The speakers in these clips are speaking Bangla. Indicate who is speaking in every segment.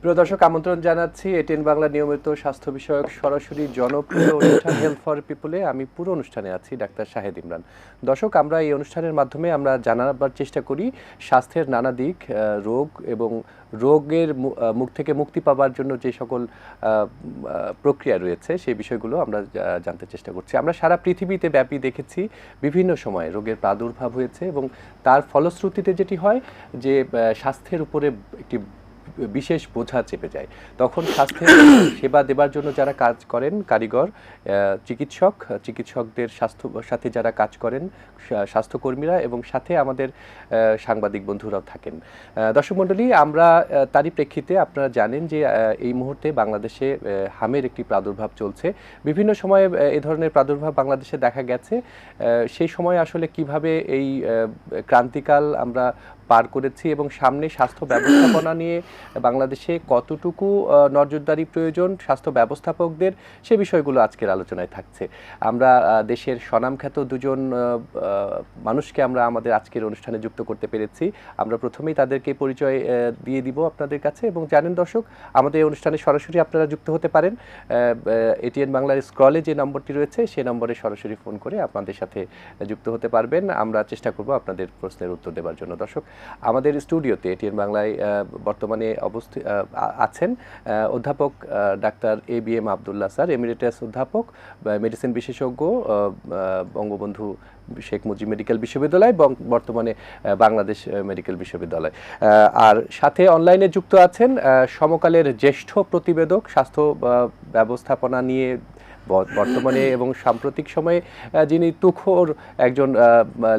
Speaker 1: প্রিয় দর্শক, আমন্ত্রণ জানাচ্ছি এটিএন বাংলা নিয়মিত স্বাস্থ্য বিষয়ক সরাসরি জনপ্রিয় অনুষ্ঠান হেলথ ফর পিপলে। আমি পুরো অনুষ্ঠানে আছি ডাক্তার শাহেদ ইমরান। দর্শক, আমরা এই অনুষ্ঠানের মাধ্যমে আমরা জানাবার চেষ্টা করি স্বাস্থ্যের নানা দিক, রোগ এবং রোগের মুখ থেকে মুক্তি পাওয়ার জন্য যে সকল প্রক্রিয়া রয়েছে সেই বিষয়গুলো আমরা জানতে চেষ্টা করছি। আমরা সারা পৃথিবীতে ব্যাপী দেখেছি বিভিন্ন সময়ে রোগের প্রাদুর্ভাব হয়েছে এবং তার ফলশ্রুতিতে যেটি হয় যে স্বাস্থ্যের উপরে একটি বিশেষ বোঝা চেপে যায়। তখন স্বাস্থ্যের সেবা দেবার জন্য যারা কাজ করেন কারিগর, চিকিৎসকদের সাথে যারা কাজ করেন স্বাস্থ্যকর্মীরা এবং সাথে আমাদের সাংবাদিক বন্ধুরাও থাকেন। দর্শক মণ্ডলী, আমরা তারই প্রেক্ষিতে আপনারা জানেন যে এই মুহূর্তে বাংলাদেশে হামের একটি প্রাদুর্ভাব চলছে। বিভিন্ন সময়ে এ ধরনের প্রাদুর্ভাব বাংলাদেশে দেখা গেছে। সেই সময় আসলে কিভাবে এই ক্রান্তিকাল আমরা পার করেছি এবং সামনে স্বাস্থ্য ব্যবস্থাপনা নিয়ে বাংলাদেশে কতটুকু নজরদারি প্রয়োজন স্বাস্থ্য ব্যবস্থাপকদের, সে বিষয়গুলো আজকের আলোচনায় থাকছে। আমরা দেশের স্বনামখ্যাত দুজন মানুষকে আমরা আমাদের আজকের অনুষ্ঠানে যুক্ত করতে পেরেছি। আমরা প্রথমেই তাদেরকে পরিচয় দিয়ে দিব আপনাদের কাছে। এবং জানেন দর্শক, আমাদের এই অনুষ্ঠানে সরাসরি আপনারা যুক্ত হতে পারেন। এটিএন বাংলার স্ক্রলে যে নম্বরটি রয়েছে সেই নম্বরে সরাসরি ফোন করে আপনাদের সাথে যুক্ত হতে পারবেন। আমরা চেষ্টা করব আপনাদের প্রশ্নের উত্তর দেওয়ার জন্য। দর্শক, আমাদের স্টুডিওতে এটিএন বাংলায় বর্তমানে আছেন অধ্যাপক doctor ABM Abdullah sir, emeritus অধ্যাপক, মেডিসিন বিশেষজ্ঞ, বঙ্গবন্ধু শেখ মুজিব মেডিকেল বিশ্ববিদ্যালয় এবং বর্তমানে বাংলাদেশ মেডিকেল বিশ্ববিদ্যালয়। আর সাথে অনলাইনে যুক্ত আছেন সমকালের জ্যেষ্ঠ প্রতিবেদক, স্বাস্থ্য ব্যবস্থাপনা নিয়ে বর্তমানে এবং সাম্প্রতিক সময়ে যিনি তুখোর একজন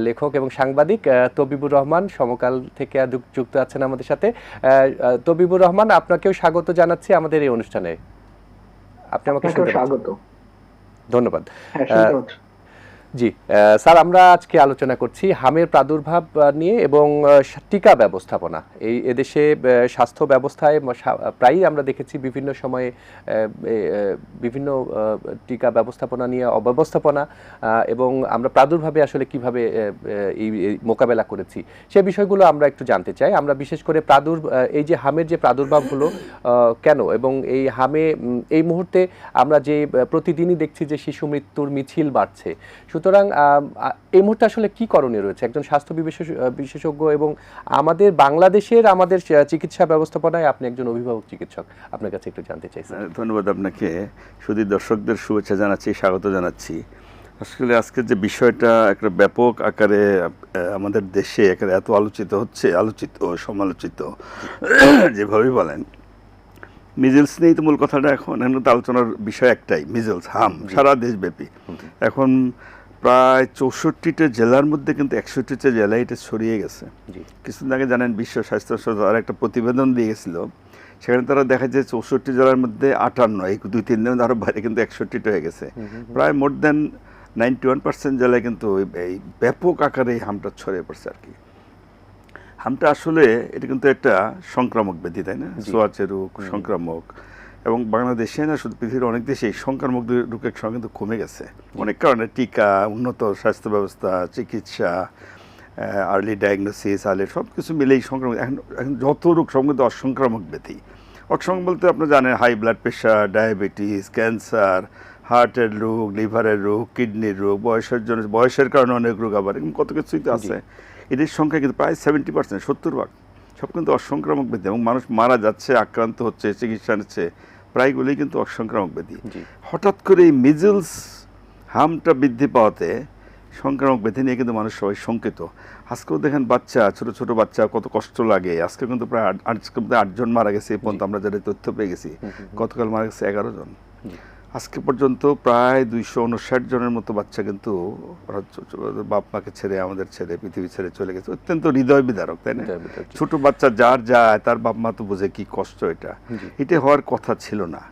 Speaker 1: লেখক এবং সাংবাদিক, তবিবুর রহমান সমকাল থেকে যুক্ত আছেন আমাদের সাথে। তবিবুর রহমান, আপনাকেও স্বাগত জানাচ্ছি আমাদের এই অনুষ্ঠানে। আপনি আমাকে শুনতে পাচ্ছেন? ধন্যবাদ। জি স্যার, আমরা আজকে আলোচনা করছি হামের প্রাদুর্ভাব নিয়ে এবং টিকা ব্যবস্থাপনা। এদেশে স্বাস্থ্য ব্যবস্থায় প্রায়ই আমরা দেখেছি বিভিন্ন সময়ে বিভিন্ন টিকা ব্যবস্থাপনা নিয়ে অব্যবস্থাপনা এবং আমরা প্রাদুর্ভাবে আসলে কিভাবে এই মোকাবেলা করেছি সে বিষয়গুলো আমরা একটু জানতে চাই। আমরা বিশেষ করে এই যে হামের যে প্রাদুর্ভাব হলো কেন, এবং এই হামে এই মুহূর্তে আমরা যে প্রতিদিনই দেখছি যে শিশু মৃত্যুর মিছিল বাড়ছে, সুতরাং এই মুহূর্তে আসলে কি করণীয় রয়েছে একজন স্বাস্থ্য বিশেষজ্ঞ এবং আমাদের বাংলাদেশের আমাদের চিকিৎসা ব্যবস্থাপনায় আপনি একজন অভিভাবক চিকিৎসক, আপনার কাছে একটু জানতে চাই।
Speaker 2: ধন্যবাদ আপনাকে। শুধু দর্শকদের শুভেচ্ছা জানাচ্ছি, স্বাগত জানাচ্ছি। আসলে আজকের যে বিষয়টা একটা ব্যাপক আকারে আমাদের দেশে এত আলোচিত হচ্ছে, সমালোচিত যেভাবেই বলেন, মিজেলস নিয়েই তো মূল কথাটা। এখন তো আলোচনার বিষয় একটাই, মিজেলস, হাম সারা দেশব্যাপী। এখন প্রায় 64টা জেলার মধ্যে কিন্তু 61টা জেলায় এটা ছড়িয়ে গেছে। কিছুদিন আগে জানেন বিশ্ব স্বাস্থ্য সংস্থা একটা প্রতিবেদন দিয়ে গেছিল, সেখানে তারা দেখা যায় 64 জেলার মধ্যে 58, এই 2-3 দিন আরও বাইরে কিন্তু 61টা হয়ে গেছে। প্রায় মোর দেন 91% জেলায় কিন্তু এই ব্যাপক আকারে এই হামটা ছড়িয়ে পড়ছে আর কি। হামটা আসলে এটা কিন্তু একটা সংক্রামক ব্যাধি, তাই না? সোয়াচে রোগ, সংক্রামক। এবং বাংলাদেশে না, শুধু পৃথিবীর অনেক দেশে সংক্রামক রোগের সংখ্যা কিন্তু কমে গেছে অনেক কারণে। টিকা, উন্নত স্বাস্থ্য ব্যবস্থা, চিকিৎসা, আর্লি ডায়াগনোসিস, সব কিছু মিলেই সংক্রামক। এখন যত রোগ সব কিন্তু অসংক্রামক ব্যাধি। অসংক্রামক বলতে আপনার জানেন high blood pressure, diabetes, cancer, হার্টের রোগ, লিভারের রোগ, কিডনির রোগ, বয়সের কারণে অনেক রোগ, আবার এরকম কত কিছুই তো আছে। এদের সংখ্যা কিন্তু প্রায় 70%, 70% সব কিন্তু অসংক্রামক ব্যাধি এবং মানুষ মারা যাচ্ছে, আক্রান্ত হচ্ছে, চিকিৎসা নিচ্ছে, প্রায়গুলোই কিন্তু অসংক্রামক ব্যাধি। হঠাৎ করে এই মিজেলস হামটা বৃদ্ধি পাওয়াতে সংক্রামক ব্যাধি নিয়ে কিন্তু মানুষ সবাই শঙ্কিত। আজকেও দেখেন বাচ্চা, ছোট ছোট বাচ্চা, কত কষ্ট লাগে। আজকে কিন্তু প্রায় 8 জন মারা গেছে এই পর্যন্ত আমরা যারা তথ্য পেয়ে গেছি। গতকাল মারা গেছে 11 জন। আজকে পর্যন্ত প্রায় 259 জনের মতো বাচ্চা কিন্তু বাপ মাকে ছেড়ে, আমাদের ছেড়ে, পৃথিবী ছেড়ে চলে গেছে। অত্যন্ত হৃদয় বিদারক, তাই না? ছোট বাচ্চা যার যায় তার বাপ মা তো বোঝে কি কষ্ট এটা হওয়ার কথা ছিল না।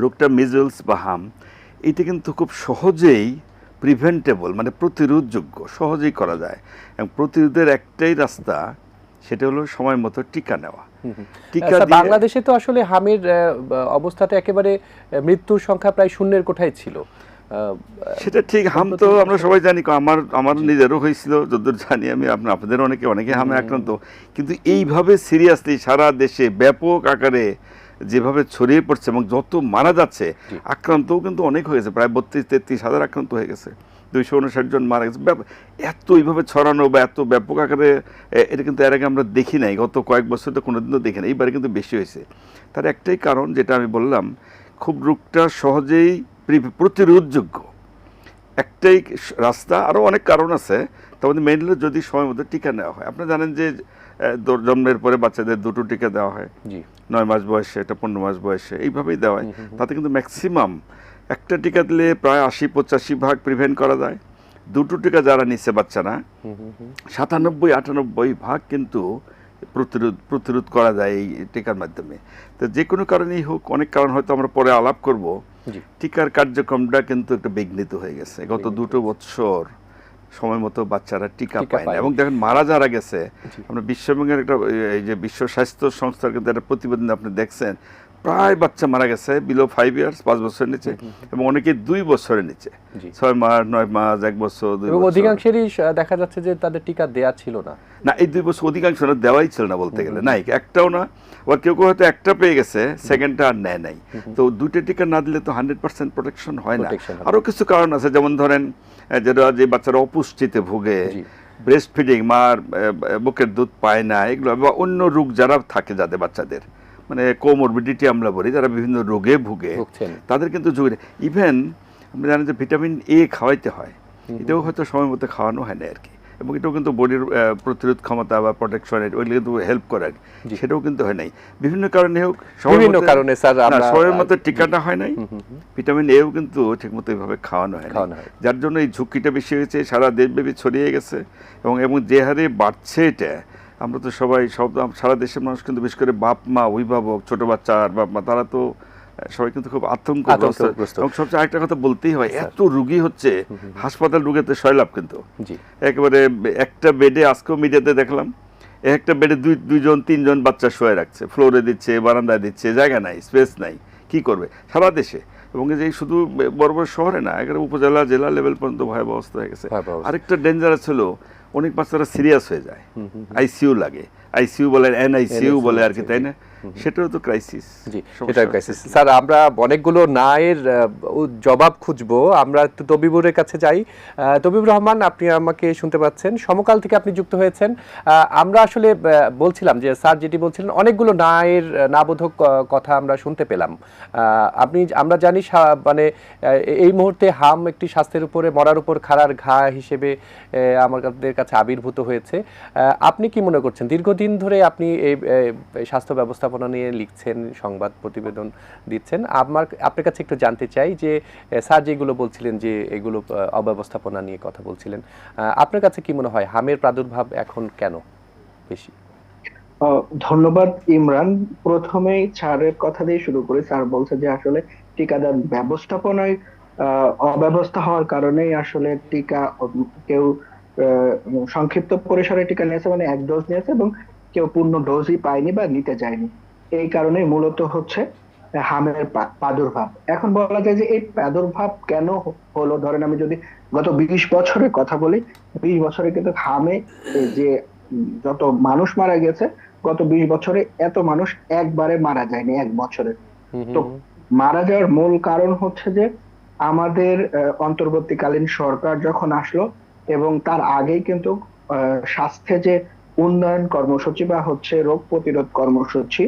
Speaker 2: রোগটা মিজেলস বা হাম, এটা কিন্তু খুব সহজেই প্রিভেন্টেবল, মানে প্রতিরোধযোগ্য, সহজেই করা যায়। এবং প্রতিরোধের একটাই রাস্তা, সেটা হলো সময় মতো টিকা নেওয়া।
Speaker 1: বাংলাদেশে তো আসলে হামের অবস্থাটা একেবারে মৃত্যুর সংখ্যা প্রায় শূন্যের কোঠায় ছিল।
Speaker 2: সেটা ঠিক। হাম তো আমরা সবাই জানি, আমার নিজেরও হয়েছিল যতদূর জানি আমি, আপনাদের অনেকে হামে আক্রান্ত, কিন্তু এইভাবে সিরিয়াসলি সারা দেশে ব্যাপক আকারে যেভাবে ছড়িয়ে পড়ছে এবং যত মারা যাচ্ছে, আক্রান্তও কিন্তু অনেক হয়েছে, প্রায় 32-33 হাজার আক্রান্ত হয়ে গেছে, 259 জন মারা গেছে। এত এইভাবে ছড়ানো বা এত ব্যাপক আকারে এটা কিন্তু এর আগে আমরা দেখি নাই, গত কয়েক বছর তো কোনোদিনও দেখি নাই, এইবারে কিন্তু বেশি হয়েছে। তার একটাই কারণ, যেটা আমি বললাম, খুব রোগটা সহজেই প্রতিরোধযোগ্য একটাই রাস্তা, আরও অনেক কারণ আছে, তবে মেইনলি যদি সময় মতো টিকা নেওয়া হয়। আপনি জানেন যে জন্মের পরে বাচ্চাদের 2টো টিকা দেওয়া হয়, 9 মাস বয়সে, এটা 15 মাস বয়সে, এইভাবেই দেওয়া হয়। তাতে কিন্তু ম্যাক্সিমাম একটা টিকা দিলে প্রায় 80-85% প্রিভেন্ট করা যায়। 2টো টিকা যারা নিচ্ছে বাচ্চারা, 97-98% কিন্তু প্রতিরোধ করা যায় এই টিকার মাধ্যমে। তো যে কোনো কারণেই হোক, অনেক কারণ হয়তো আমরা পরে আলাপ করব, টিকার কার্যক্রমটা কিন্তু একটা বিঘ্নিত হয়ে গেছে। গত 2টো বছর সময় মতো বাচ্চারা টিকা পায় না, এবং দেখেন মারা যারা গেছে, আমরা বিশ্বব্যাংকের একটা, এই যে বিশ্ব স্বাস্থ্য সংস্থার কিন্তু একটা প্রতিবেদন আপনি দেখছেন, প্রায় বাচ্চা মারা গেছে বিলো 5 ইয়ার্স, 5 বছরের নিচে, এবং অনেকে 2 বছরের নিচে, 6 মাস, 9 মাস, 1 বছর, 2 বছর।
Speaker 1: অধিকাংশেরই দেখা যাচ্ছে যে তাদের টিকা দেয়া ছিল না।
Speaker 2: এই 2 বছর অধিকাংশ দেওয়াই ছিল না বলতে গেলে, নাই একটাও না। আবার কেউ হয়তো একটা পেয়ে গেছে, সেকেন্ডটা আর নেয় নাই। তো 2টা টিকা না দিলে তো 100% প্রোটেকশন হয় না। আরও কিছু কারণ আছে, যেমন ধরেন যে বাচ্চারা অপুষ্টিতে ভুগে, ব্রেস্ট ফিডিং, মার বুকের দুধ পায় না, এগুলো, বা অন্য রোগ যারা থাকে, যাদের বাচ্চাদের মানে কোমরবিডিটি আমরা বলি, যারা বিভিন্ন রোগে ভুগে, তাদের কিন্তু ইভেন আমরা জানি যে ভিটামিন এ খাওয়াইতে হয়, এটাও হয়তো সময় মতো খাওয়ানো হয় না আর কি, এবং এটাও কিন্তু বডির প্রতিরোধ ক্ষমতা বা প্রোটেকশনের ওইগুলো কিন্তু হেল্প করে আর কি, সেটাও কিন্তু হয় নাই বিভিন্ন কারণে হোক,
Speaker 1: বিভিন্ন কারণে স্যার
Speaker 2: সময়ের মতো টিকাটা হয় নাই, ভিটামিন এও কিন্তু ঠিকমতো এইভাবে খাওয়ানো হয় না, যার জন্য এই ঝুঁকিটা বেশি হয়েছে, সারা দেশব্যাপী ছড়িয়ে গেছে, এবং যে হারে বাড়ছে এটা, আমরা তো সবাই সারা দেশের মানুষ কিন্তু, বিশেষ করে বাপ মা, অভিভাবক, ছোট বাচ্চা আর বাপ মা, তারা তো সবাই কিন্তু খুব আতঙ্কগ্রস্ত। এবং সবচেয়ে আরেকটা কথা বলতেই হয়, এত রুগী হচ্ছে, হাসপাতাল রুগীতে সয়লাভ কিন্তু একেবারে একটা বেডে, আজকেও মিডিয়াতে দেখলাম, একটা বেডে 2-3 বাচ্চা শুয়ে রাখছে, ফ্লোরে দিচ্ছে, বারান্দায় দিচ্ছে, জায়গা নাই, স্পেস নাই, কি করবে সারা দেশে। এবং যে শুধু বড় বড় শহরে না, একেবারে উপজেলা, জেলা লেভেল পর্যন্ত ভয়াবহ অবস্থা হয়ে গেছে। আরেকটা ডেঞ্জারাস হলো, অনেক বাচ্চারা সিরিয়াস হয়ে যায়, আইসিইউ লাগে, আইসিইউ বলে, এনআইসিইউ বলে আর কি, তাই না? সেটাও তো ক্রাইসিস।
Speaker 1: জি, সেটাও ক্রাইসিস। স্যার, আমরা অনেকগুলো নায়ের জবাব খুঁজবো, আমরা একটু তবিবুরের কাছে যাই। তবিবুর রহমান, আপনি আমাকে শুনতে পাচ্ছেন? সমকাল থেকে আপনি যুক্ত হয়েছেন। আমরা আসলে বলছিলাম যে স্যার যেটি বলছিলেন, অনেকগুলো নায়ের নাবোধক কথা আমরা শুনতে পেলাম। আমরা জানি মানে এই মুহূর্তে হাম একটি স্বাস্থ্যের উপরে, মরার উপর খাড়ার ঘা হিসেবে আমাদের কাছে আবির্ভূত হয়েছে। আপনি কি মনে করছেন, দীর্ঘদিন ধরে আপনি এই স্বাস্থ্য ব্যবস্থাপনা নিয়ে লিখছেন, সংবাদ প্রতিবেদন দিচ্ছেন, আপনার কাছে একটু জানতে চাই যে স্যার যেগুলো বলছিলেন, যে এগুলো অব্যবস্থাপনা নিয়ে কথা বলছিলেন, আপনার কাছে কি মনে হয় হামের প্রাদুর্ভাব এখন কেন বেশি?
Speaker 3: ধন্যবাদ ইমরান। প্রথমেই স্যারের কথা দিয়ে শুরু করি। স্যার বলছে যে আসলে টিকাদান ব্যবস্থাপনায় অব্যবস্থা হওয়ার কারণেই আসলে টিকা কেউ সংক্ষিপ্ত পরিসরে টিকা নিয়েছে, মানে 1 ডোজ নিয়েছে, এবং কেউ পূর্ণ ডোজই পায়নি বা নিতে যায়নি। এই কারণে মূলত হচ্ছে হামের প্রাদুর্ভাব। এখন বলা যায় যে এই প্রাদুর্ভাব কেন হলো, ধরেন আমি যদি গত 20 বছরের কথা বলি, 20 বছরে কিন্তু হামে যে যত মানুষ মারা গেছে, গত 20 বছরে এত মানুষ একবারে মারা যায়নি 1 বছরে। তো মারা যাওয়ার মূল কারণ হচ্ছে যে আমাদের অন্তর্বর্তীকালীন সরকার যখন আসলো, এবং তার আগেই কিন্তু স্বাস্থ্যে যে উন্নয়ন কর্মসূচি বা হচ্ছে রোগ প্রতিরোধ কর্মসূচি,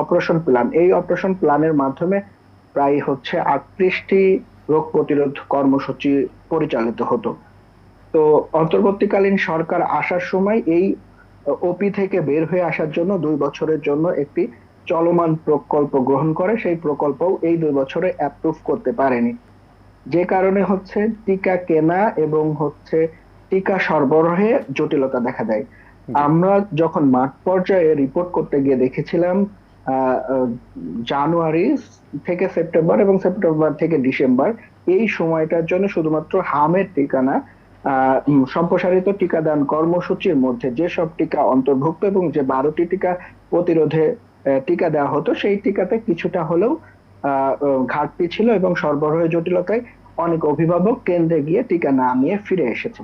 Speaker 3: অপারেশন প্ল্যান, এই অপারেশন প্ল্যানের মাধ্যমে প্রায় হচ্ছে 38টি রোগ প্রতিরোধ কর্মসূচি পরিচালিত হতো। তো অন্তর্বর্তীকালীন সরকার আসার সময় এই ওপি থেকে বের হয়ে আসার জন্য 2 বছরের জন্য একটি চলমান প্রকল্প গ্রহণ করে, সেই প্রকল্পও এই 2 বছরে অ্যাপ্রুভ করতে পারেনি, যে কারণে হচ্ছে টিকা কেনা এবং হচ্ছে টিকা সরবরাহে জটিলতা দেখা দেয়। আমরা যখন মাঠ পর্যায়ে রিপোর্ট করতে গিয়ে দেখেছিলাম জানুয়ারি থেকে সেপ্টেম্বর এবং সেপ্টেম্বর থেকে ডিসেম্বর, এই সময়টার জন্য শুধুমাত্র হামের টিকা না, সম্প্রসারিত টিকাদান কর্মসূচির মধ্যে যেসব টিকা অন্তর্ভুক্ত এবং যে 12টি টিকা প্রতিরোধে টিকা দেওয়া হতো, সেই টিকাতে কিছুটা হলেও ঘাটতি ছিল এবং সরবরাহের জটিলতায় অনেক অভিভাবক কেন্দ্রে গিয়ে টিকা না নিয়ে ফিরে এসেছে।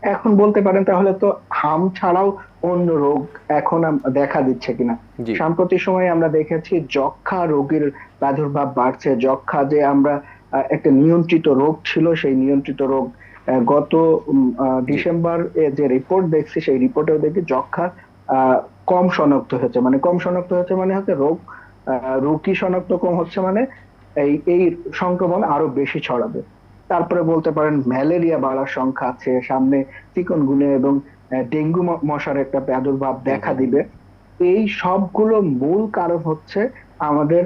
Speaker 3: এখন বলতে পারেন তাহলে তো হাম ছাড়াও অন্য রোগ এখন দেখা দিচ্ছে কিনা।
Speaker 1: জি
Speaker 3: সাম্প্রতিক সময়ে আমরা দেখেছি যক্ষ্মা রোগীর প্রাদুর্ভাব বাড়ছে। যক্ষ্মা যে আমরা একটা নিয়ন্ত্রিত রোগ ছিল, সেই নিয়ন্ত্রিত রোগ গত
Speaker 1: জি
Speaker 3: ডিসেম্বর যে রিপোর্ট দেখছি, সেই রিপোর্টেও দেখি যক্ষ্মা কম শনাক্ত হয়েছে। মানে কম শনাক্ত হয়েছে মানে হচ্ছে রোগী শনাক্ত কম হচ্ছে, মানে এই সংক্রমণ আরো বেশি ছড়াবে। তারপরে বলতে পারেন ম্যালেরিয়া বাড়ার সংখ্যা আছে সামনে, চিকুনগুনিয়া এবং ডেঙ্গু মশার একটা প্রাদুর্ভাব
Speaker 1: হুম
Speaker 3: দেখা
Speaker 1: হুম হুম।
Speaker 3: দিবে। এই সবগুলো মূল কারণ হচ্ছে আমাদের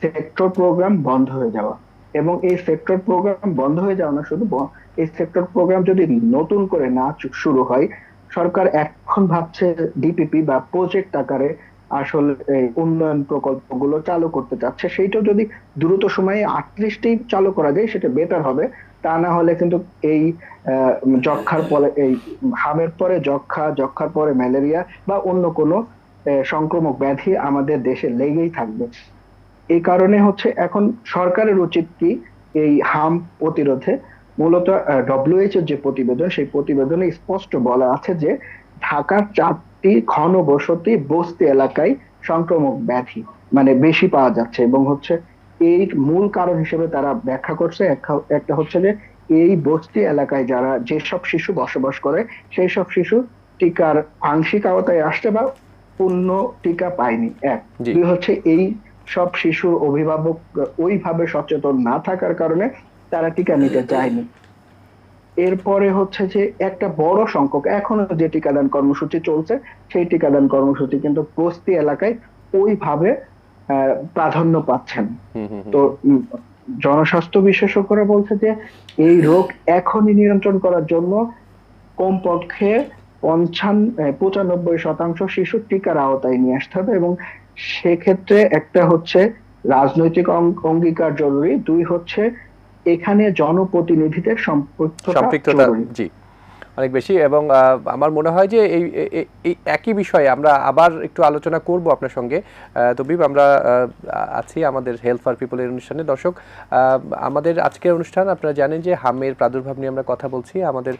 Speaker 3: সেক্টর প্রোগ্রাম বন্ধ হয়ে যাওয়া। এবং এই সেক্টর প্রোগ্রাম বন্ধ হয়ে যাওয়া না শুধু, এই সেক্টর প্রোগ্রাম যদি নতুন করে না শুরু হয়, সরকার এখন ভাবছে ডিপিপি বা প্রজেক্ট আকারে আসলে এই উন্নয়ন প্রকল্পগুলো চালু করতে চাচ্ছে, সেইটাও যদি দ্রুত সময়ে আটলিস্টই চালু করা যায় সেটা বেটার হবে। তা না হলে কিন্তু এই যক্ষ্মার পরে এই হামের পরে যক্ষ্মা, যক্ষ্মার পরে ম্যালেরিয়া বা অন্য কোনো সংক্রামক ব্যাধি আমাদের দেশে লেগেই থাকবে। এই কারণে হচ্ছে এখন সরকারের উচিত কি, এই হাম প্রতিরোধে মূলত ডব্লিউএইচও যে প্রতিবেদন, সেই প্রতিবেদনে স্পষ্ট বলা আছে যে ঢাকার 4টি ঘনবসতি বস্তি এলাকায় সংক্রামক ব্যাধি মানে বেশি পাওয়া যাচ্ছে। এবং হচ্ছে এই মূল কারণ হিসেবে তারা ব্যাখ্যা করছে, একটা হচ্ছে যে এই বস্তি এলাকায় যারা যেসব শিশু বসবাস করে সেই সব শিশু টিকার আংশিক আওতায় আসছে বা পূর্ণ টিকা পায়নি, এক।
Speaker 1: জি
Speaker 3: দুই হচ্ছে এই সব শিশুর অভিভাবক ওইভাবে সচেতন না থাকার কারণে তারা টিকা নিতে চায়নি। এরপরে হচ্ছে যে একটা বড় সংখ্যক এখনো যে টিকাদান কর্মসূচি চলছে, সেই টিকাদান কর্মসূচি কিন্তু বস্তি এলাকায় ওইভাবে প্রাধান্য পাচ্ছে না।
Speaker 1: হুম হুম হুম
Speaker 3: তো
Speaker 1: হুম।
Speaker 3: জনস্বাস্থ্য বিশেষজ্ঞরা বলছে যে এই রোগ এখনই নিয়ন্ত্রণ করার জন্য কমপক্ষে 95% শিশু টিকার আওতায় নিয়ে আসতে হবে। এবং সেক্ষেত্রে একটা হচ্ছে রাজনৈতিক অঙ্গীকার জরুরি, দুই হচ্ছে এখানে জনপ্রতিনিধিদের সম্পৃক্ততা
Speaker 1: সম্পৃক্ততা
Speaker 3: জরুরি।
Speaker 1: জি অনেক বেশি। এবং আমার মনে হয় যে এই একই বিষয়ে আমরা আবার একটু আলোচনা করব আপনার সঙ্গে। তবিব, আমরা আছি আমাদের হেলথ ফর পিপলের অনুষ্ঠানে। দর্শক, আমাদের আজকের অনুষ্ঠান আপনারা জানেন যে হামের প্রাদুর্ভাব নিয়ে আমরা কথা বলছি। আমাদের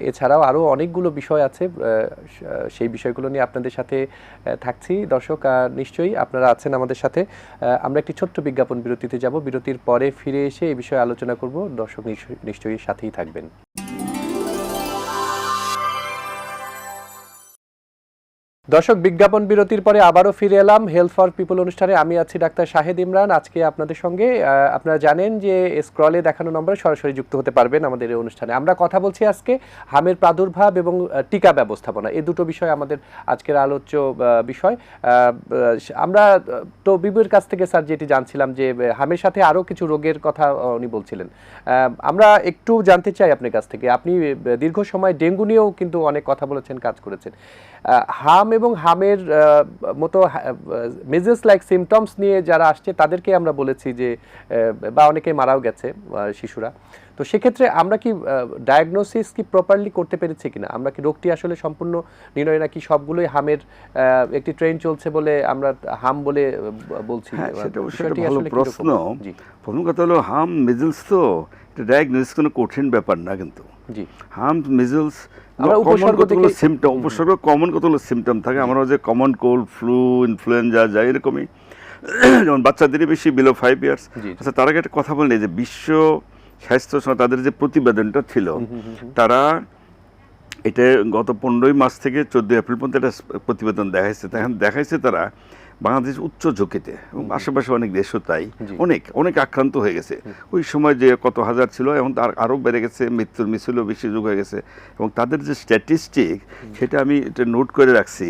Speaker 1: এছাড়াও আরও অনেকগুলো বিষয় আছে, সেই বিষয়গুলো নিয়ে আপনাদের সাথে থাকছি। দর্শক, নিশ্চয়ই আপনারা আছেন আমাদের সাথে। আমরা একটি ছোট্ট বিজ্ঞাপন বিরতিতে যাব, বিরতির পরে ফিরে এসে এই বিষয়ে আলোচনা করব। দর্শক নিশ্চয়ই সাথেই থাকবেন। দর্শক, বিজ্ঞাপন বিরতির পরে আবারও ফিরে এলাম হেলথ ফর পিপল অনুষ্ঠানে। আমি আছি ডাক্তার শাহেদ ইমরান আজকে আপনাদের সঙ্গে। আপনারা জানেন যে স্ক্রলে দেখানো নম্বরে সরাসরি যুক্ত হতে পারবেন আমাদের এই অনুষ্ঠানে। আমরা কথা বলছি আজকে হামের প্রাদুর্ভাব এবং টিকা ব্যবস্থাপনা, এই দুটো বিষয় আমাদের আজকের আলোচ্য বিষয়। আমরা তো বিবুর কাছ থেকে স্যার যেটি জানছিলাম যে হামের সাথে আরও কিছু রোগের কথা উনি বলছিলেন। আমরা একটু জানতে চাই আপনার কাছ থেকে, আপনি দীর্ঘ সময় ডেঙ্গু নিয়েও কিন্তু অনেক কথা বলেছেন, কাজ করেছেন। হাম এবং হামের মতো মেজেস লাইক সিমটমস নিয়ে যারা আসছে তাদেরকে আমরা বলেছি যে, বা অনেকে মারাও গেছে শিশুরা। তো সেক্ষেত্রে আমরা কি ডায়াগনোসিস কি প্রপারলি করতে পেরেছি কিনা, আমরা কি রোগটি আসলে সম্পূর্ণ নির্ণয় নাকি সবগুলোই হামের একটি ট্রেন চলছে বলে আমরা হাম বলে বলছি?
Speaker 2: হ্যাঁ, সেটা অবশ্যই একটা
Speaker 1: বিষয়টি
Speaker 2: ভালো
Speaker 1: আসলে কিরকম?
Speaker 2: প্রশ্ন।
Speaker 1: জি
Speaker 2: প্রথম কথা হলো হাম মিজলস তো এটা ডায়াগনোসিস কোনো কঠিন ব্যাপার না, কিন্তু
Speaker 1: জি
Speaker 2: হাম মিজলস
Speaker 1: আমরা উপসর্গ
Speaker 2: কতগুলো
Speaker 1: থেকে-
Speaker 2: সিমটম, উপসর্গ কমন কতগুলো সিমটম থাকে। আমরা যে কমন কোল্ড, ফ্লু, ইনফ্লুয়েঞ্জা যায় এরকমই, যেমন বাচ্চাদেরই বেশি বিলো 5 ইয়ার্স।
Speaker 1: জি
Speaker 2: আচ্ছা, তার আগে একটা কথা বলি যে বিশ্ব স্বাস্থ্য সংস্থা তাদের যে প্রতিবেদনটা ছিল, তারা এটা গত 15ই মার্চ থেকে 14 এপ্রিল পর্যন্ত একটা প্রতিবেদন দেখাইছে। তখন দেখাইছে তারা বাংলাদেশ উচ্চ ঝুঁকিতে, এবং আশেপাশে অনেক দেশও তাই,
Speaker 1: জি।
Speaker 2: অনেক আক্রান্ত হয়ে গেছে। ওই সময় যে কত হাজার ছিল এখন তার আরও বেড়ে গেছে, মৃত্যুর মিছিলও বেশি যুগ হয়ে গেছে। এবং তাদের যে স্ট্যাটিস্টিক সেটা আমি এটা নোট করে রাখছি,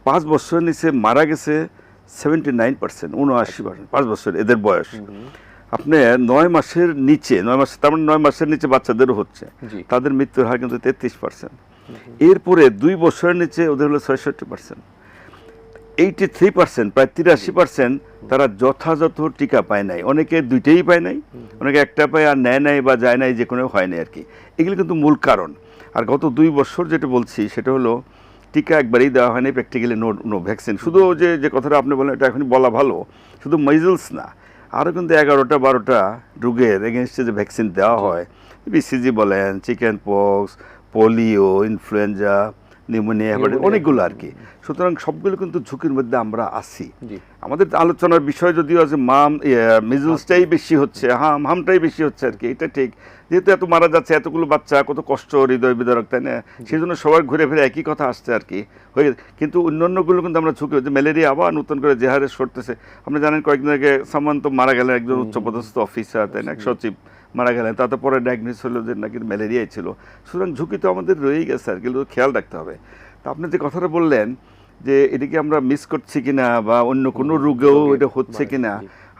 Speaker 2: 5 বছরের নিচে মারা গেছে 79%, 79%, 5 বছর এদের বয়স। আপনি 9 মাসের নিচে, 9 মাস তার মানে 9 মাসের নিচে বাচ্চাদেরও হচ্ছে,
Speaker 1: জি
Speaker 2: তাদের মৃত্যুর হার কিন্তু 33%। এরপরে 2 বছরের নিচে ওদের হলো 66%। 83%, প্রায় 83% তারা যথাযথ টিকা পায় নাই। অনেকে দুইটাই পায় নাই, অনেকে একটা পায় আর নেয় নাই বা যায় নাই, যে কোনো হয় নাই আর কি। এগুলো কিন্তু মূল কারণ। আর গত 2 বছর যেটা বলছি সেটা হলো টিকা একবারেই দেওয়া হয়নি, প্র্যাকটিক্যালি নো ভ্যাকসিন। শুধু যে কথাটা আপনি বলেন এটা এখন বলা ভালো, শুধু মেজলস না, আরও কিন্তু 11টা-12টা রোগের এগেনস্টে যে ভ্যাকসিন দেওয়া হয়, বিসিজি বলেন, chicken pox, polio, influenza, pneumonia, hepatitis, অনেকগুলো আর কি। সুতরাং সবগুলো কিন্তু ঝুঁকির মধ্যে আমরা আছি। আমাদের আলোচনার বিষয় যদিও আছে মিজলসটাই বেশি হচ্ছে, হামটাই বেশি হচ্ছে আর কি, এটা ঠিক। যেহেতু এত মারা যাচ্ছে, এতগুলো বাচ্চা, কত কষ্ট, হৃদয় বিদারক, তাই না? সেই জন্য সবার ঘুরে ফিরে একই কথা আসছে আর কি হয়ে গেছে। কিন্তু অন্যান্যগুলো কিন্তু আমরা ঝুঁকি হচ্ছে, ম্যালেরিয়া আবার নতুন করে যে হারে সরতেছে। আপনি জানেন কয়েকদিন আগে সামান তো মারা গেলেন, একজন উচ্চপদস্থ অফিসার, তাই না, সচিব মারা গেলেন, তাতে পরে ডায়াগনোস হলো যে নাকি ম্যালেরিয়াই ছিল। সুতরাং ঝুঁকি তো আমাদের রয়েই গেছে আর কি, খেয়াল রাখতে হবে। তা আপনি যে কথাটা বললেন যে এটাকে আমরা মিস করছি কিনা বা অন্য কোনো রোগেও এটা হচ্ছে কিনা,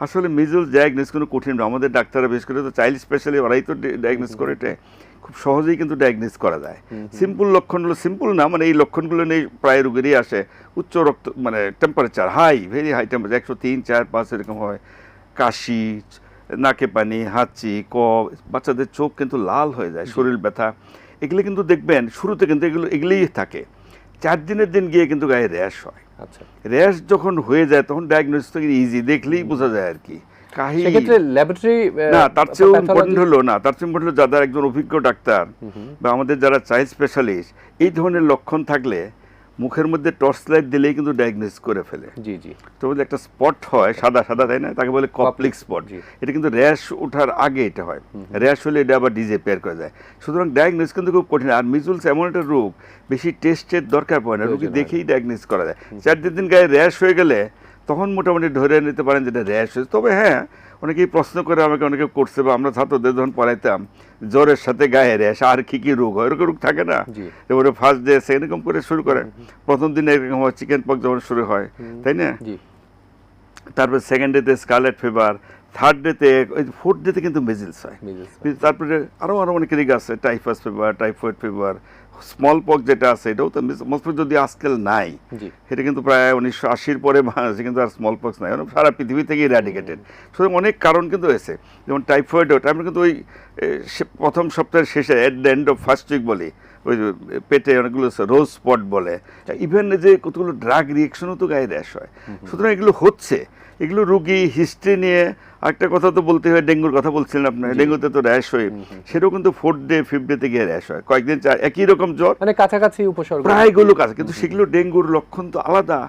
Speaker 2: আসলে মিজলস ডায়াগনোস কোনো কঠিন না। আমাদের ডাক্তাররা বিশেষ করে তো চাইল্ড স্পেশালি ওরাই তো ডায়াগনোস করে, এটা খুব সহজেই কিন্তু ডায়াগনোস করা যায়। সিম্পল লক্ষণ হলো, সিম্পল না মানে এই লক্ষণগুলো নেই প্রায় রোগেরই আসে। উচ্চ রক্ত মানে temperature high, very high temperature, 103, 4, 5 এরকম হয়, কাশি, নাকে পানি, হাঁচি, কফ, বাচ্চাদের চোখ কিন্তু লাল হয়ে যায়, শরীর ব্যথা, এগুলো কিন্তু দেখবেন শুরুতে কিন্তু এগুলোই থাকে। 4 দিনের দিন গিয়ে কিন্তু গায়ে র্যাশ হয়।
Speaker 1: আচ্ছা,
Speaker 2: র্যাশ যখন হয়ে যায় তখন ডায়াগনোসিস তো ইজি, দেখলেই বোঝা যায় আর কি।
Speaker 1: সেক্ষেত্রে ল্যাবরেটরি
Speaker 2: না, তার চেয়েও ইম্পর্টেন্ট হলো যারা একজন অভিজ্ঞ ডাক্তার বা আমাদের যারা চাইল্ড স্পেশালিস্ট, এই ধরনের লক্ষণ থাকলে মুখের মধ্যে টর্চ লাইট দিলেই কিন্তু ডায়াগনোস করে ফেলে।
Speaker 1: জি জি,
Speaker 2: তো একটা স্পট হয় সাদা সাদা, তাই না, তাকে বলে কপ্লিক স্পট। এটা কিন্তু র্যাশ ওঠার আগে এটা হয়, র্যাশ হলে এটা আবার ডিসঅ্যাপিয়ার করে যায়। সুতরাং ডায়াগনোস কিন্তু খুব কঠিন। আর মিজলস এমন একটা রোগ, বেশি টেস্টের দরকার পড়ে না, রোগী দেখেই ডায়াগনোস করা যায়। 4 দিন গায়ে র্যাশ হয়ে গেলে তখন মোটামুটি ধরে নিতে পারেন যেটা র্যাশ হয়েছে। তবে হ্যাঁ, অনেকেই প্রশ্ন করে আমাকে, অনেকে করছে বা আমরা ছাত্রদের যখন পড়াইতাম, জ্বরের সাথে গায়ে র্যাশ আর কি রোগ হয়, এরকম রোগ থাকে না, এবারে ফার্স্ট ডে সেরকম করে শুরু করে। প্রথম দিনে এরকম হয় চিকেন পক্স যখন শুরু হয়, তাই না, তারপরে সেকেন্ড ডেতে স্কারলেট ফিভার, থার্ড ডেতে, ফোর্থ ডেতে কিন্তু মেজিলস হয়। তারপরে আরও অনেক রোগ আছে, typhus fever, typhoid fever, small pox যেটা আছে, এটাও তো স্মল পক্স যদি আজকাল নাই, এটা কিন্তু প্রায় 1980-র পরে বাংলাদেশে কিন্তু আর স্মল পক্স নাই, সারা পৃথিবী থেকে ইরাডিকেটেড। সুতরাং অনেক কারণ কিন্তু হয়েছে। যেমন টাইফয়েডও কিন্তু ওই প্রথম সপ্তাহের শেষে, at the end of first week বলি, ওই পেটে অনেকগুলো রোজ স্পট বলে, ইভেন যে কতগুলো ড্রাগ রিয়েকশনও তো গায়ে র্যাশ হয়। সুতরাং এগুলো হচ্ছে, এগুলো রোগী হিস্ট্রি নিয়ে। আরেকটা কথা তো বলতে হয়, ডেঙ্গুর কথা বলছিলেন আপনার, ডেঙ্গুতে তো র্যাশ হয়, সেটাও কিন্তু 4th ডে 5th ডে থেকে র্যাশ হয়, কয়েকদিন একই রকম জ্বর,
Speaker 1: মানে কাছাকাছি উপসর্গ
Speaker 2: প্রায়গুলো কাছে, কিন্তু সেগুলো ডেঙ্গুর লক্ষণ তো আলাদা,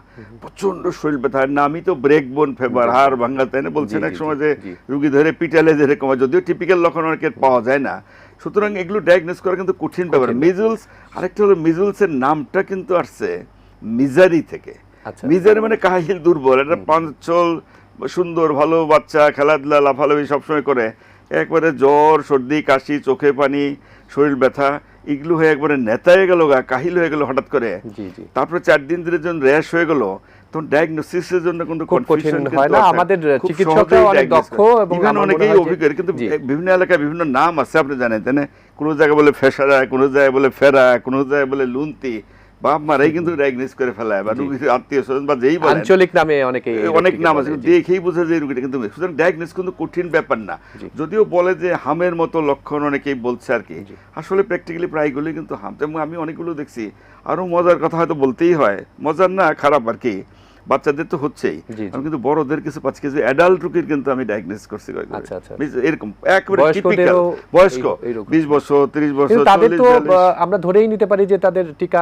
Speaker 2: প্রচন্ড শরীর ব্যথা, নামই তো ব্রেক বোন ফেভার, হাড় ভাঙ্গা, তাই না, বলছেন এক সময় যে রুগী ধরে পিটালে যেরকম, যদিও টিপিক্যাল লক্ষণ অনেকের পাওয়া যায় না। সুতরাং এগুলো ডায়াগনোস করা কিন্তু কঠিন ব্যাপার। মিজলস, আরেকটা হলো মিজলসের নামটা কিন্তু আসছে মিজারি থেকে। মিজারি মানে কাহিল, দুর্বল, এটা পাঞ্চল, সুন্দর ভালো বাচ্চা, খেলাধুলা লাফালাফি সবসময় করে, একবারে জ্বর, সর্দি, কাশি, চোখে পানি, শরীর ব্যথা, এগুলো হয়ে একবারে নেতায় গেল, কাহিল হয়ে গেল হঠাৎ করে। তারপরে 4 দিন ধরে যখন র্যাশ হয়ে গেল, তখন ডায়াগনোসিসের জন্য কিন্তু কনফিউশন হয় না। আমাদের চিকিৎসকরা অনেক দক্ষ এবং অনেকেই অভিজ্ঞ, কিন্তু বিভিন্ন এলাকায় বিভিন্ন নাম আছে, আপনি জানেন, তাই না, কোনো জায়গায় বলে ফেসারা, কোনো জায়গায় বলে ফেরা, কোনো জায়গায় বলে লুন্তি, বাপ মারাই কিন্তু ডায়াগনোস করে ফেলায়, বা রোগীর আত্মীয় স্বজন বা যেই বলে আঞ্চলিক নামে অনেক নাম আছে, দেখেই বোঝা যায় রোগীটা কিন্তু। সুতরাং ডায়াগনোস কিন্তু কঠিন ব্যাপার না। যদিও বলে যে হামের মতো লক্ষণ অনেকেই বলছে আর কি, আসলে প্র্যাকটিক্যালি প্রায়গুলোই কিন্তু হাম। এবং আমি অনেকগুলো দেখছি। আরো মজার কথা হয়তো বলতেই হয়, মজার না, খারাপ আর কি, বাচ্চাদের তো হচ্ছেই, আমি কিন্তু বড়দের কিছু পাচ্ছি, কিছু অ্যাডাল্ট রোগীর কিন্তু আমি ডায়াগনোস করছি এরকম একেবারে টিপিক্যাল বয়স্ক, 20 বছর, 30 বছর,
Speaker 1: তাদের তো আমরা ধরেই নিতে পারি যে তাদের টিকা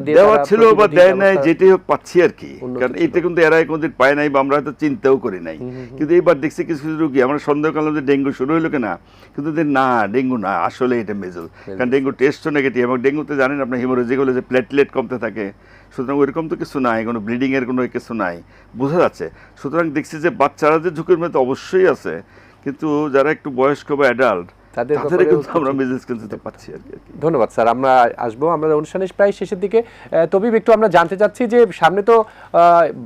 Speaker 2: দেওয়া ছিল বা দেয় নাই, যেটাই হোক পাচ্ছি আর কি। কারণ এটা কিন্তু এরা কোনদিন পায় নাই বা আমরা হয়তো চিন্তাও করি নাই। কিন্তু এইবার দেখছি কিছু কিছু রোগী, আমরা সন্দেহ করলাম যে ডেঙ্গু শুরু হইলো কিনা, কিন্তু না, ডেঙ্গু না, আসলে এটা মেজল। কারণ ডেঙ্গু টেস্টও নেগেটিভ, এবং ডেঙ্গুতে জানেন আপনার হিমোরেজিক হলে যে প্লেটলেট কমতে থাকে, সুতরাং ওইরকম তো কিছু নাই, কোনো ব্লিডিংয়ের কোনো কিছু নাই, বোঝা যাচ্ছে। সুতরাং দেখছি যে বাচ্চারা যে ঝুঁকির মধ্যে অবশ্যই আছে, কিন্তু যারা একটু বয়স্ক বা অ্যাডাল্ট,
Speaker 1: ধন্যবাদ স্যার। আমরা আসবো, আমরা অনুষ্ঠানের প্রায় শেষের দিকে। তবে একটু আমরা জানতে চাচ্ছি যে সামনে তো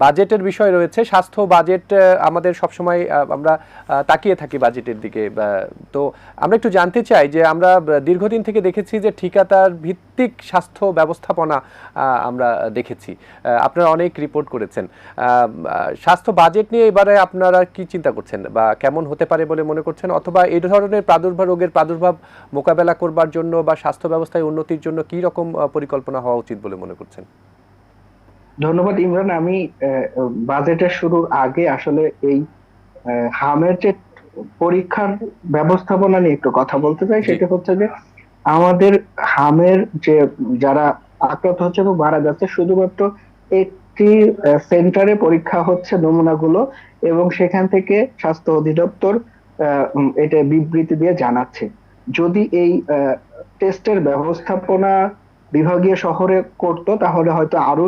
Speaker 1: বাজেটের বিষয় রয়েছে, স্বাস্থ্য বাজেট আমাদের সবসময় আমরা তাকিয়ে থাকি বাজেটের দিকে। তো আমরা একটু জানতে চাই যে আমরা দীর্ঘদিন থেকে দেখেছি যে ঠিকাদার ভিত্তিক স্বাস্থ্য ব্যবস্থাপনা আমরা দেখেছি, আপনারা অনেক রিপোর্ট করেছেন। স্বাস্থ্য বাজেট নিয়ে এবারে আপনারা কি চিন্তা করছেন বা কেমন হতে পারে বলে মনে করছেন, অথবা এই ধরনের রোগের প্রাদুর্ভাব মোকাবেলা করবার জন্য বা স্বাস্থ্য ব্যবস্থায় উন্নতির জন্য কি রকম পরিকল্পনা হওয়া উচিত বলে মনে করছেন?
Speaker 3: ধন্যবাদ ইমরান। আমি বাজেটের শুরুর আগে আসলে এই হামের যে পরীক্ষার ব্যবস্থাপনা নিয়ে একটু কথা বলতে চাই।
Speaker 1: জি।
Speaker 3: সেটা হচ্ছে যে আমাদের হামের যে যারা আক্রান্ত হচ্ছে এবং মারা যাচ্ছে, শুধুমাত্র একটি সেন্টারে পরীক্ষা হচ্ছে নমুনাগুলো, এবং সেখান থেকে স্বাস্থ্য অধিদপ্তর এটা বিবৃতি দিয়ে জানাচ্ছে। যদি এই টেস্টের ব্যবস্থাপনা বিভাগীয় শহরে করতো, তাহলে হয়তো আরো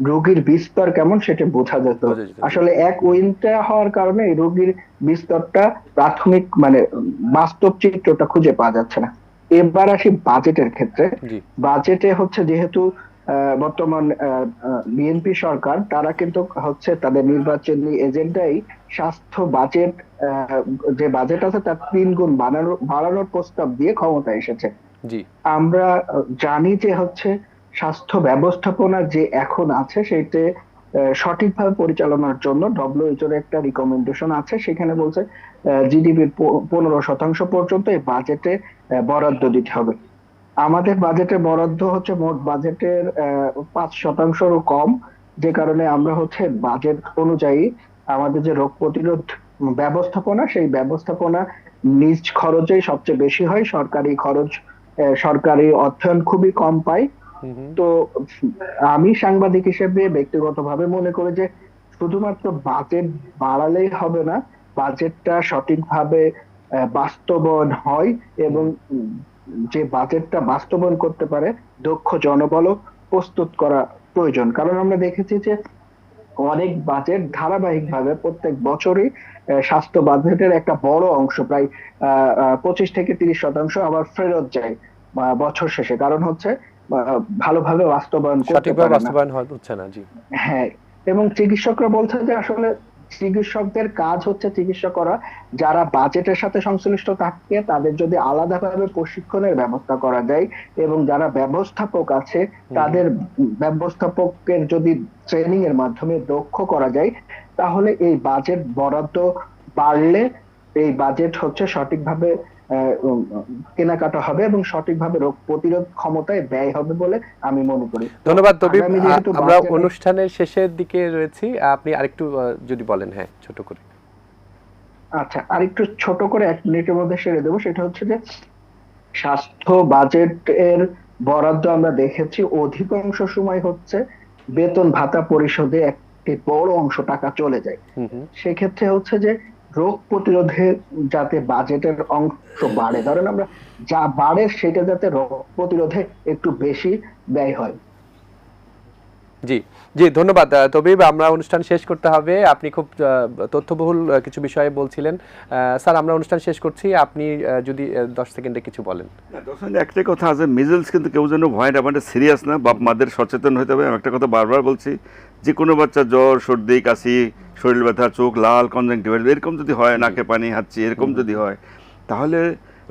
Speaker 3: রোগীর বিস্তর কেমন সেটা বোঝা যেত।
Speaker 1: বোঝা যেত, জি।
Speaker 3: আসলে এক উইনটা হওয়ার কারণে এই রোগীর বিস্তরটা প্রাথমিক মানে বাস্তব চিত্রটা খুঁজে পাওয়া যাচ্ছে না। এবার আসি বাজেটের ক্ষেত্রে।
Speaker 1: জি।
Speaker 3: বাজেটে হচ্ছে যেহেতু বর্তমান বিএনপি সরকার, তারা কিন্তু হচ্ছে তাদের নির্বাচনী এজেন্ডাই স্বাস্থ্য বাজেট, যে বাজেট আছে তার 3 গুণ বাড়ানোর প্রস্তাব দিয়ে ক্ষমতায় এসেছে।
Speaker 1: জি।
Speaker 3: আমরা জানি যে হচ্ছে স্বাস্থ্য ব্যবস্থাপনা যে এখন আছে সেটা সঠিকভাবে পরিচালনার জন্য ডব্লিউএইচওর একটা রিকমেন্ডেশন আছে। সেখানে বলছে জিডিপির 15% পর্যন্ত এই বাজেটে বরাদ্দ দিতে হবে। আমাদের বাজেটে বরাদ্দ হচ্ছে মোট বাজেটের 5%-ও কম, যে কারণে আমরা হচ্ছে বাজেট অনুযায়ী আমাদের যে রোগ প্রতিরোধ ব্যবস্থাপনা, সেই ব্যবস্থাপনা নিজ খরচেই সবচেয়ে বেশি হয়। সরকারি অর্থায়ন খুবই কম পাই।
Speaker 1: হুম হুম।
Speaker 3: তো আমি সাংবাদিক হিসেবে ব্যক্তিগতভাবে মনে করি যে শুধুমাত্র বাজেট বাড়ালেই হবে না, বাজেটটা সঠিকভাবে বাস্তবায়ন হয়, এবং যে বাজেটটা বাস্তবায়ন করতে পারে দক্ষ জনবলও প্রস্তুত করা প্রয়োজন। কারণ আমরা দেখেছি যে অনেক বাজেট ধারাবাহিকভাবে প্রত্যেক বছরই স্বাস্থ্য বাজেটের একটা বড় অংশ, প্রায় 25 থেকে 30% আবার ফেরত যায় বছর শেষে। কারণ হচ্ছে ভালোভাবে বাস্তবায়ন করতে
Speaker 1: সঠিকভাবে
Speaker 3: পারে না।
Speaker 1: বাস্তবায়ন হচ্ছে না, জি।
Speaker 3: হ্যাঁ, এবং চিকিৎসকরা বলছে যে আসলে চিকিৎসকদের কাজ হচ্ছে চিকিৎসা করা। যারা বাজেটের সাথে সংশ্লিষ্ট থাকে তাদের যদি আলাদাভাবে প্রশিক্ষণের ব্যবস্থা করা যায়, এবং যারা ব্যবস্থাপক আছে তাদের ব্যবস্থাপকের যদি ট্রেনিং এর মাধ্যমে দক্ষ করা যায়, তাহলে এই বাজেট বরাদ্দ বাড়লে এই বাজেট হচ্ছে সঠিকভাবে কেনাকাটা হবে এবং সঠিকভাবে রোগ প্রতিরোধ ক্ষমতায় ব্যয় হবে বলে আমি মনে করি।
Speaker 1: ধন্যবাদ তবিব।
Speaker 3: আগামী যেহেতু
Speaker 1: আমরা
Speaker 3: বাজেট-
Speaker 1: অনুষ্ঠানের শেষের দিকে রয়েছি, আপনি আরেকটু যদি বলেন, হ্যাঁ, ছোট করে।
Speaker 3: আচ্ছা, আর একটু ছোট করে 1 মিনিটের মধ্যে সেরে দেবো। সেটা হচ্ছে যে স্বাস্থ্য বাজেটের বরাদ্দ আমরা দেখেছি অধিকাংশ সময় হচ্ছে বেতন ভাতা পরিশোধে একটি বড় অংশ টাকা চলে যায়।
Speaker 1: হুম হুম।
Speaker 3: সেক্ষেত্রে হচ্ছে যে রোগ প্রতিরোধে যাতে বাজেটের অংশ বাড়ে, ধরেন আমরা যা বাড়ে সেটা যাতে রোগ প্রতিরোধে একটু বেশি ব্যয় হয়।
Speaker 1: জি জি, ধন্যবাদ তবিব। আমরা অনুষ্ঠান শেষ করতে হবে, আপনি খুব তথ্যবহুল কিছু বিষয়ে বলছিলেন। স্যার, আমরা অনুষ্ঠান শেষ করছি, আপনি যদি 10 সেকেন্ডে কিছু বলেন।
Speaker 2: তখন একটাই কথা আছে, মিজলস কিন্তু কেউ যেন ভয় না পায়, সিরিয়াস না, বাপ মাদের সচেতন হতে হবে। আমি একটা কথা বারবার বলছি, যে কোনো বাচ্চা জ্বর, সর্দি, কাশি, শরীর ব্যথা, চোখ লাল, কনজাংটিভাইটিস এরকম যদি হয়, নাকে পানি, হাঁচি এরকম যদি হয়, তাহলে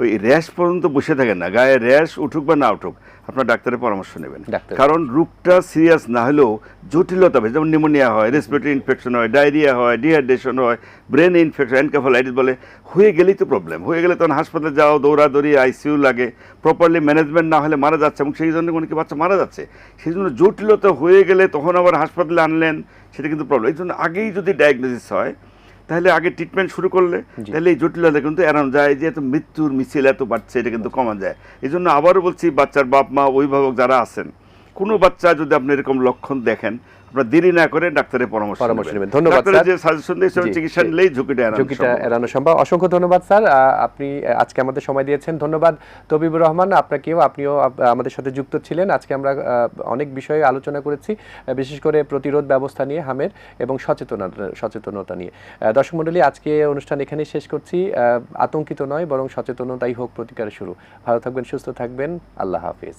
Speaker 2: ওই র্যাশ পর্যন্ত বসে থাকেন না, গায়ে র্যাশ উঠুক বা না উঠুক আপনার ডাক্তারের পরামর্শ নেবেন। কারণ রোগটা সিরিয়াস না হলেও জটিলতা হবে, যেমন নিউমোনিয়া হয়, রেসপিরেটরি ইনফেকশন হয়, ডায়রিয়া হয়, ডিহাইড্রেশন হয়, ব্রেন ইনফেকশন, এনকেফালাইটিস বলে, হয়ে গেলেই তো প্রবলেম। হয়ে গেলে তখন হাসপাতালে যাও, দৌড়াদৌড়ি, আইসিইউ লাগে, প্রপারলি ম্যানেজমেন্ট না হলে মারা যাচ্ছে, এবং সেই জন্য অনেকে বাচ্চা মারা যাচ্ছে। সেই জন্য জটিলতা হয়ে গেলে তখন আবার হাসপাতালে আনলেন, সেটা কিন্তু প্রবলেম। এই জন্য আগেই যদি ডায়াগনোসিস হয়, তাহলে আগে ট্রিটমেন্ট শুরু করলে তাহলে এই জটিলতা কিন্তু এড়ানো যায়। যে এত মৃত্যুর মিছিল এত বাড়ছে, এটা কিন্তু কমা যায়। এই জন্য আবারও বলছি, বাচ্চার বাপ মা, অভিভাবক যারা আছেন, কোনো বাচ্চা যদি আপনি এরকম লক্ষণ দেখেন, আপনারা দেরি না করে ডাক্তারের পরামর্শ নেবেন। ধন্যবাদ স্যার। যে সাজেশন দিয়েছে চিকিৎসা নিলেই ঝুঁকিটা
Speaker 1: এড়ানো সম্ভব। অসংখ্য ধন্যবাদ স্যার, আপনি আজকে আমাদের সময় দিয়েছেন। ধন্যবাদ তবিবুর রহমান, আপনাকেও, আপনিও আমাদের সাথে যুক্ত ছিলেন। আজকে আমরা অনেক বিষয়ে আলোচনা করেছি, বিশেষ করে প্রতিরোধ ব্যবস্থা নিয়ে হামের এবং সচেতনতা নিয়ে। দর্শক মণ্ডলী, আজকে অনুষ্ঠান এখানেই শেষ করছি। আতঙ্কিত নয়, বরং সচেতনতাই হোক প্রতিকারের শুরু। ভালো থাকবেন, সুস্থ থাকবেন, আল্লাহ হাফিজ।